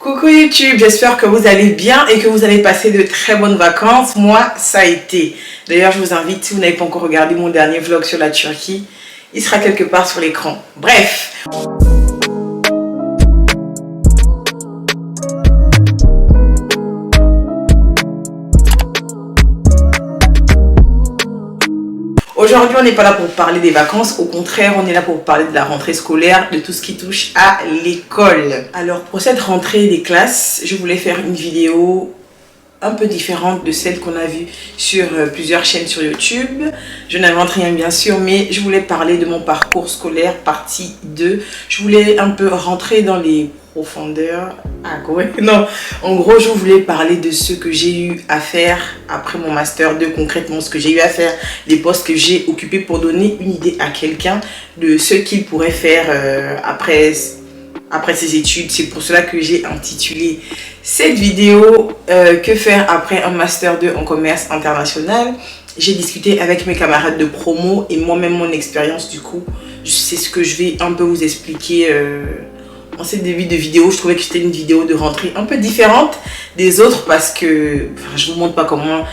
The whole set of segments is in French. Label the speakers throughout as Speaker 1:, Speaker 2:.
Speaker 1: Coucou YouTube, j'espère que vous allez bien et que vous allez passer de très bonnes vacances. Moi, ça a été. D'ailleurs, je vous invite, si vous n'avez pas encore regardé mon dernier vlog sur la Turquie, il sera quelque part sur l'écran. Bref. Aujourd'hui, on n'est pas là pour parler des vacances, au contraire, on est là pour parler de la rentrée scolaire, de tout ce qui touche à l'école. Alors, pour cette rentrée des classes, je voulais faire une vidéo un peu différente de celle qu'on a vue sur plusieurs chaînes sur YouTube. Je n'invente rien bien sûr, mais je voulais parler de mon parcours scolaire, partie 2. Je voulais un peu rentrer dans les profondeurs. Ah ouais, non. En gros, je voulais parler de ce que j'ai eu à faire après mon master 2, concrètement ce que j'ai eu à faire, les postes que j'ai occupés pour donner une idée à quelqu'un de ce qu'il pourrait faire après ses études. C'est pour cela que j'ai intitulé cette vidéo que faire après un master 2 en commerce international. J'ai discuté avec mes camarades de promo et moi-même mon expérience. Du coup, c'est ce que je vais un peu vous expliquer en ce début de vidéo. Je trouvais que c'était une vidéo de rentrée un peu différente des autres parce que je vous montre pas comment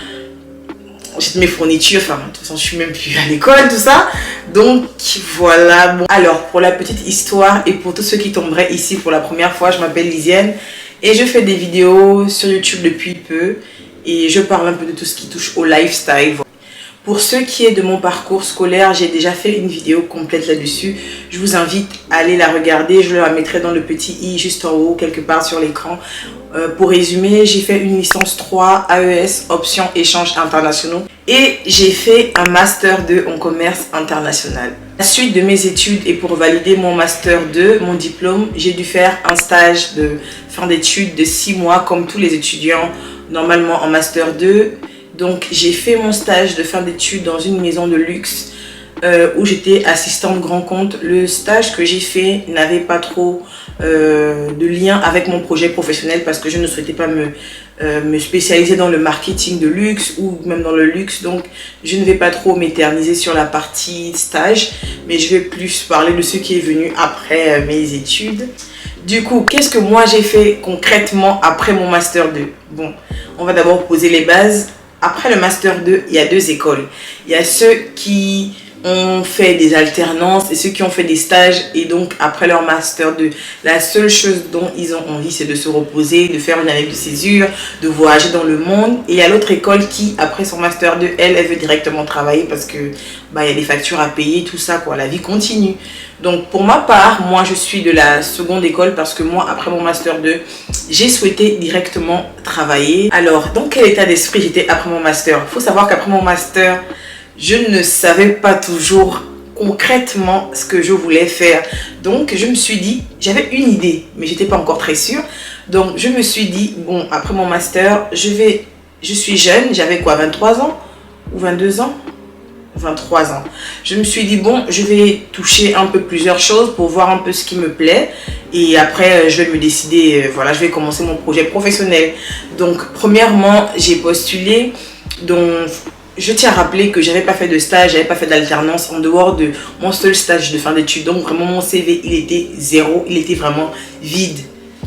Speaker 1: j'ai mes fournitures, enfin de toute façon je suis même plus à l'école, tout ça. Donc voilà. Bon. Alors pour la petite histoire et pour tous ceux qui tomberaient ici pour la première fois, je m'appelle Lisienne et je fais des vidéos sur YouTube depuis peu et je parle un peu de tout ce qui touche au lifestyle. Pour ce qui est de mon parcours scolaire, j'ai déjà fait une vidéo complète là-dessus. Je vous invite à aller la regarder. Je la mettrai dans le petit i juste en haut, quelque part sur l'écran. Pour résumer, j'ai fait une licence 3 AES, option échanges internationaux. Et j'ai fait un master 2 en commerce international. À la suite de mes études et pour valider mon master 2, mon diplôme, j'ai dû faire un stage de fin d'études de 6 mois comme tous les étudiants normalement en master 2. Donc j'ai fait mon stage de fin d'études dans une maison de luxe où j'étais assistante grand compte. Le stage que j'ai fait n'avait pas trop de lien avec mon projet professionnel parce que je ne souhaitais pas me spécialiser dans le marketing de luxe ou même dans le luxe. Donc je ne vais pas trop m'éterniser sur la partie stage, mais je vais plus parler de ce qui est venu après mes études. Du coup, qu'est-ce que moi j'ai fait concrètement après mon master 2? Bon, on va d'abord poser les bases. Après le master 2, il y a deux écoles. Il y a ceux qui ont fait des alternances et ceux qui ont fait des stages. Et donc, après leur master 2, la seule chose dont ils ont envie, c'est de se reposer, de faire une année de césure, de voyager dans le monde. Et il y a l'autre école qui, après son master 2, elle veut directement travailler parce que il y a des factures à payer, tout ça, quoi. La vie continue. Donc, pour ma part, moi, je suis de la seconde école parce que moi, après mon master 2, j'ai souhaité directement travailler. Alors, dans quel état d'esprit j'étais après mon master? Il faut savoir qu'après mon master, je ne savais pas toujours concrètement ce que je voulais faire. Donc, je me suis dit, j'avais une idée, mais j'étais pas encore très sûre. Donc, je me suis dit, bon, après mon master, je suis jeune, j'avais quoi, 23 ans ou 22 ans? 23 ans. Je me suis dit, bon, je vais toucher un peu plusieurs choses pour voir un peu ce qui me plaît. Et après, je vais me décider, voilà, je vais commencer mon projet professionnel. Donc, premièrement, j'ai postulé. Donc, je tiens à rappeler que je n'avais pas fait de stage, je n'avais pas fait d'alternance en dehors de mon seul stage de fin d'études. Donc, vraiment, mon CV, il était zéro, il était vraiment vide.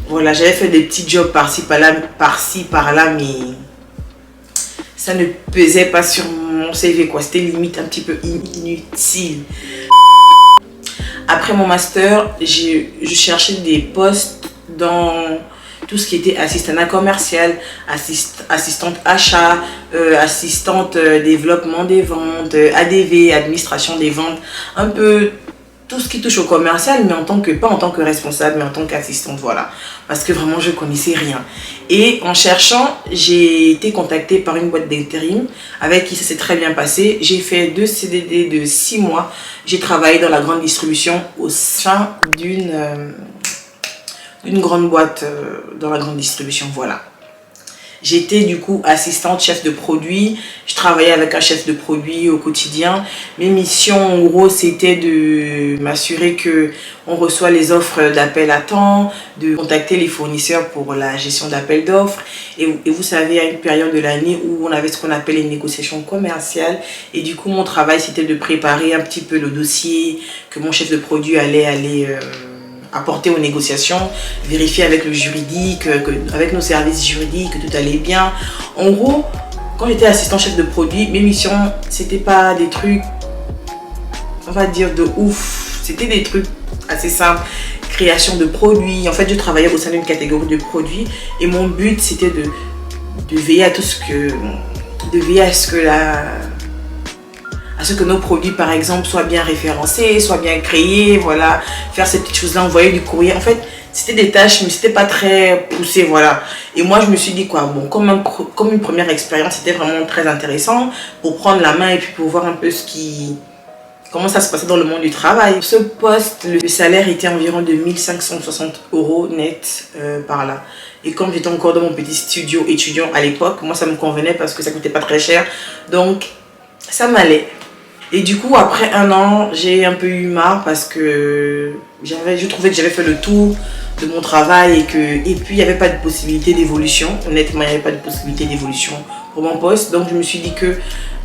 Speaker 1: Voilà, j'avais fait des petits jobs par-ci, par-là, mais ça ne pesait pas sur mon CV, quoi. C'était limite un petit peu inutile. Après mon master, je cherchais des postes dans tout ce qui était assistante commercial, assistante achat, assistante développement des ventes, ADV, administration des ventes, un peu tout ce qui touche au commercial, mais pas en tant que responsable, mais en tant qu'assistante, voilà. Parce que vraiment, je connaissais rien. Et en cherchant, j'ai été contactée par une boîte d'intérim avec qui ça s'est très bien passé. J'ai fait 2 CDD de 6 mois. J'ai travaillé dans la grande distribution au sein d'une grande boîte dans la grande distribution, voilà. J'étais du coup assistante chef de produit. Je travaillais avec un chef de produit au quotidien. Mes missions en gros c'était de m'assurer que on reçoit les offres d'appel à temps, de contacter les fournisseurs pour la gestion d'appel d'offres. Et vous savez, il y a une période de l'année où on avait ce qu'on appelle les négociations commerciales. Et du coup mon travail c'était de préparer un petit peu le dossier que mon chef de produit allait apporter aux négociations, vérifier avec le juridique, avec nos services juridiques que tout allait bien. En gros, quand j'étais assistant chef de produit, mes missions, c'était pas des trucs, on va dire, de ouf. C'était des trucs assez simples. Création de produits. En fait, je travaillais au sein d'une catégorie de produits et mon but, c'était de veiller à tout ce que... de veiller à ce que nos produits, par exemple, soient bien référencés, soient bien créés, voilà. Faire ces petites choses-là, envoyer du courrier. En fait, c'était des tâches, mais c'était pas très poussé, voilà. Et moi, je me suis dit, quoi, bon, comme une première expérience, c'était vraiment très intéressant pour prendre la main et puis pour voir un peu comment ça se passait dans le monde du travail. Ce poste, le salaire était environ de 1560 € net par là. Et comme j'étais encore dans mon petit studio étudiant à l'époque, moi ça me convenait parce que ça coûtait pas très cher. Donc ça m'allait. Et du coup, après un an, j'ai un peu eu marre parce que je trouvais que j'avais fait le tour de mon travail et puis il n'y avait pas de possibilité d'évolution. Honnêtement, il n'y avait pas de possibilité d'évolution pour mon poste. Donc je me suis dit que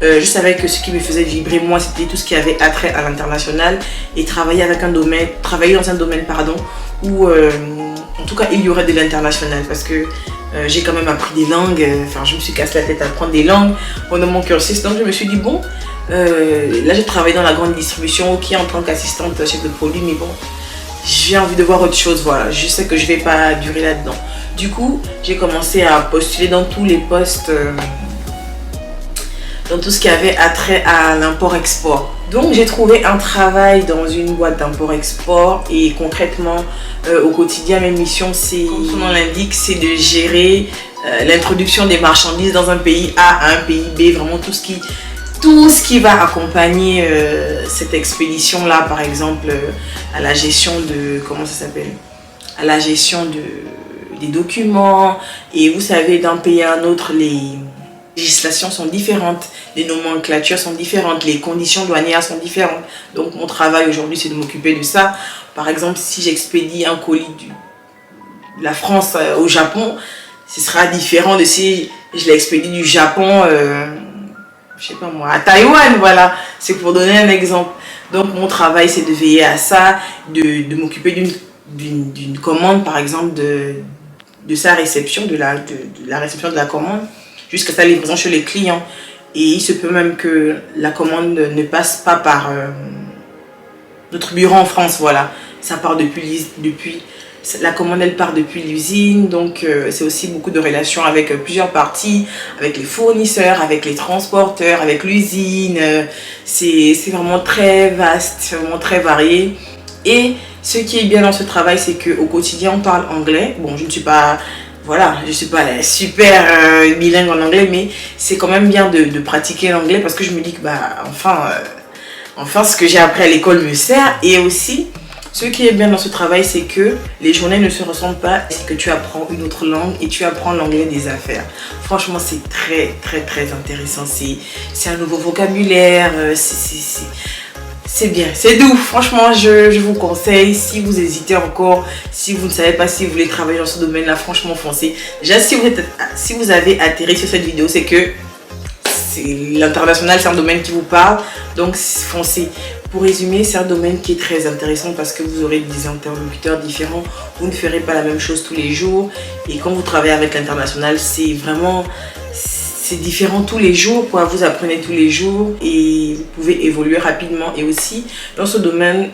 Speaker 1: je savais que ce qui me faisait vibrer moi, c'était tout ce qui avait attrait à l'international et travailler dans un domaine où en tout cas il y aurait de l'international parce que j'ai quand même appris des langues, enfin je me suis cassé la tête à apprendre des langues pendant mon cursus. Donc je me suis dit bon, là je travaille dans la grande distribution, ok, en tant qu'assistante chef de produit, mais bon, j'ai envie de voir autre chose, voilà, je sais que je vais pas durer là-dedans. Du coup, j'ai commencé à postuler dans tous les postes, dans tout ce qui avait attrait à l'import-export. Donc j'ai trouvé un travail dans une boîte d'import-export et concrètement, au quotidien, mes missions, c'est, comme son nom l'indique, c'est de gérer l'introduction des marchandises dans un pays A à un pays B, vraiment tout ce qui va accompagner cette expédition-là, par exemple, à la gestion de, comment ça s'appelle, à la gestion des documents. Et vous savez, d'un pays à un autre, les législations sont différentes, les nomenclatures sont différentes, les conditions douanières sont différentes. Donc mon travail aujourd'hui, c'est de m'occuper de ça. Par exemple, si j'expédie un colis de la France au Japon, ce sera différent de si je l'expédie du Japon, je sais pas moi, à Taïwan, voilà. C'est pour donner un exemple. Donc mon travail, c'est de veiller à ça, de m'occuper d'une commande, par exemple, de sa réception, de la réception de la commande, jusqu'à sa livraison chez les clients. Et il se peut même que la commande ne passe pas par notre bureau en France, voilà. Ça part la commande, elle part depuis l'usine, donc c'est aussi beaucoup de relations avec plusieurs parties, avec les fournisseurs, avec les transporteurs, avec l'usine. C'est vraiment très vaste, vraiment très varié. Et ce qui est bien dans ce travail, c'est qu'au quotidien, on parle anglais. Bon, je ne suis pas... Voilà, je ne suis pas super bilingue en anglais, mais c'est quand même bien de pratiquer l'anglais parce que je me dis que enfin ce que j'ai appris à l'école me sert. Et aussi, ce qui est bien dans ce travail, c'est que les journées ne se ressemblent pas, c'est que tu apprends une autre langue et tu apprends l'anglais des affaires. Franchement, c'est très très très intéressant, c'est un nouveau vocabulaire, c'est bien, c'est doux. Franchement, je vous conseille, si vous hésitez encore, si vous ne savez pas si vous voulez travailler dans ce domaine-là, franchement, foncez. Déjà, si vous avez atterri sur cette vidéo, c'est que l'international, c'est un domaine qui vous parle, donc foncez. Pour résumer, c'est un domaine qui est très intéressant parce que vous aurez des interlocuteurs différents, vous ne ferez pas la même chose tous les jours, et quand vous travaillez avec l'international, c'est différent tous les jours, quoi. Vous apprenez tous les jours et vous pouvez évoluer rapidement. Et aussi, dans ce domaine,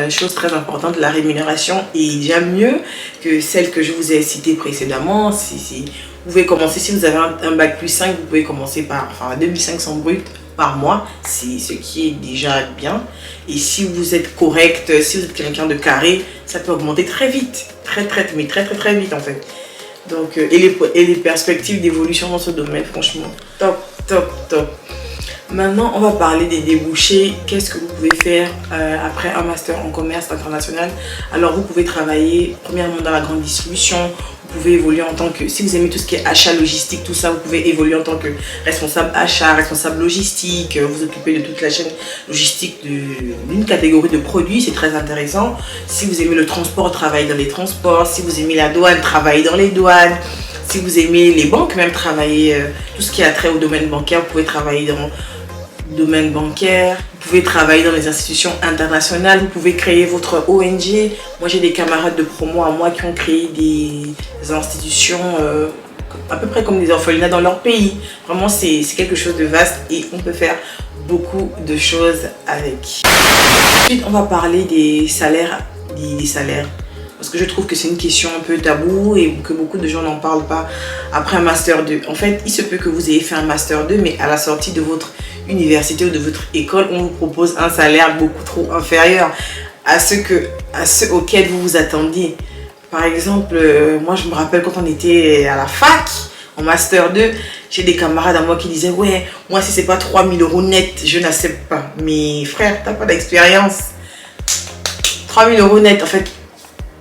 Speaker 1: chose très importante, la rémunération est déjà mieux que celle que je vous ai citée précédemment. Vous pouvez commencer, si vous avez un bac plus 5, vous pouvez commencer par 2500 brut par mois, c'est ce qui est déjà bien. Et si vous êtes correct, si vous êtes quelqu'un de carré, ça peut augmenter très vite, très vite en fait. Donc, et les perspectives d'évolution dans ce domaine, franchement, top, top, top. Maintenant, on va parler des débouchés. Qu'est-ce que vous pouvez faire après un master en commerce international? Alors, vous pouvez travailler premièrement dans la grande distribution. Vous pouvez évoluer en tant que, si vous aimez tout ce qui est achat logistique, tout ça, vous pouvez évoluer en tant que responsable achat, responsable logistique, vous occuper de toute la chaîne logistique d'une catégorie de produits, c'est très intéressant. Si vous aimez le transport, travaillez dans les transports. Si vous aimez la douane, travaillez dans les douanes. Si vous aimez les banques, même travailler tout ce qui a trait au domaine bancaire, vous pouvez travailler domaine bancaire, vous pouvez travailler dans les institutions internationales, vous pouvez créer votre ONG. Moi j'ai des camarades de promo à moi qui ont créé des institutions à peu près comme des orphelinats dans leur pays. Vraiment c'est quelque chose de vaste et on peut faire beaucoup de choses avec. Ensuite on va parler des salaires, parce que je trouve que c'est une question un peu tabou et que beaucoup de gens n'en parlent pas après un Master 2. En fait, il se peut que vous ayez fait un Master 2, mais à la sortie de votre université ou de votre école, on vous propose un salaire beaucoup trop inférieur à ceux auxquels vous vous attendiez. Par exemple, moi je me rappelle quand on était à la fac, en Master 2, j'ai des camarades à moi qui disaient « Ouais, moi si c'est pas 3 000 € net, je n'accepte pas. » Mais frère, t'as pas d'expérience. 3 000 € net, en fait.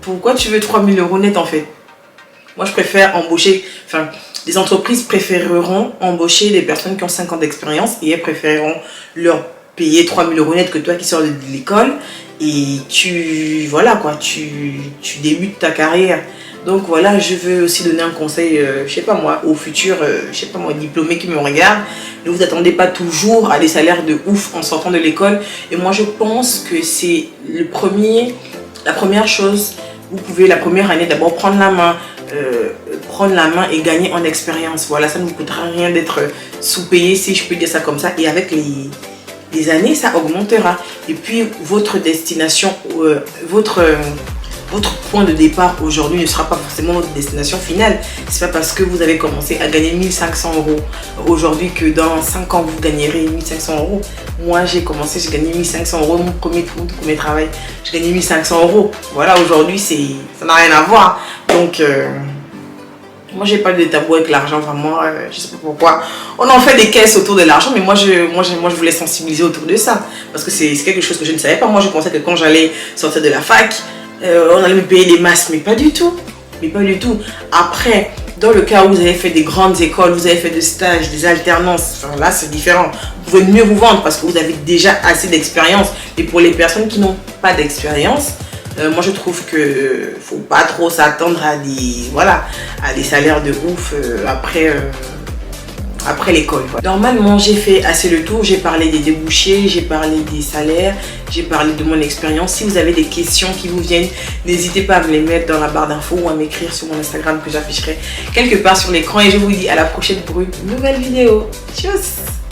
Speaker 1: Pourquoi tu veux 3 000 € net en fait? Moi je préfère embaucher, enfin les entreprises préféreront embaucher des personnes qui ont 5 ans d'expérience et elles préféreront leur payer 3 000 € net que toi qui sors de l'école et voilà quoi, tu débutes ta carrière. Donc voilà, je veux aussi donner un conseil, je sais pas moi, aux futurs, je sais pas moi, diplômés qui me regardent. Ne vous attendez pas toujours à des salaires de ouf en sortant de l'école. Et moi je pense que c'est la première chose. Vous pouvez la première année d'abord prendre la main et gagner en expérience. Voilà, ça ne vous coûtera rien d'être sous-payé, si je peux dire ça comme ça. Et avec les années, ça augmentera. Et puis, votre destination, votre point de départ aujourd'hui ne sera pas forcément votre destination finale. C'est pas parce que vous avez commencé à gagner 1 500 € aujourd'hui que dans 5 ans vous gagnerez 1 500 €. Moi j'ai commencé, j'ai gagné 1 500 € mon premier travail, j'ai gagné 1 500 €. Voilà, aujourd'hui ça n'a rien à voir. Donc moi j'ai pas de tabou avec l'argent, vraiment, je sais pas pourquoi. On en fait des caisses autour de l'argent, mais moi je voulais sensibiliser autour de ça. Parce que c'est quelque chose que je ne savais pas. Moi je pensais que quand j'allais sortir de la fac, on allait me payer des masses, mais pas du tout. Mais pas du tout. Après, dans le cas où vous avez fait des grandes écoles, vous avez fait des stages, des alternances, enfin, là c'est différent. Vous pouvez mieux vous vendre parce que vous avez déjà assez d'expérience. Et pour les personnes qui n'ont pas d'expérience, moi je trouve que faut pas trop s'attendre à des salaires de ouf après l'école. Voilà. Normalement, j'ai fait assez le tour. J'ai parlé des débouchés, j'ai parlé des salaires, j'ai parlé de mon expérience. Si vous avez des questions qui vous viennent, n'hésitez pas à me les mettre dans la barre d'infos ou à m'écrire sur mon Instagram que j'afficherai quelque part sur l'écran. Et je vous dis à la prochaine pour une nouvelle vidéo. Tchuss!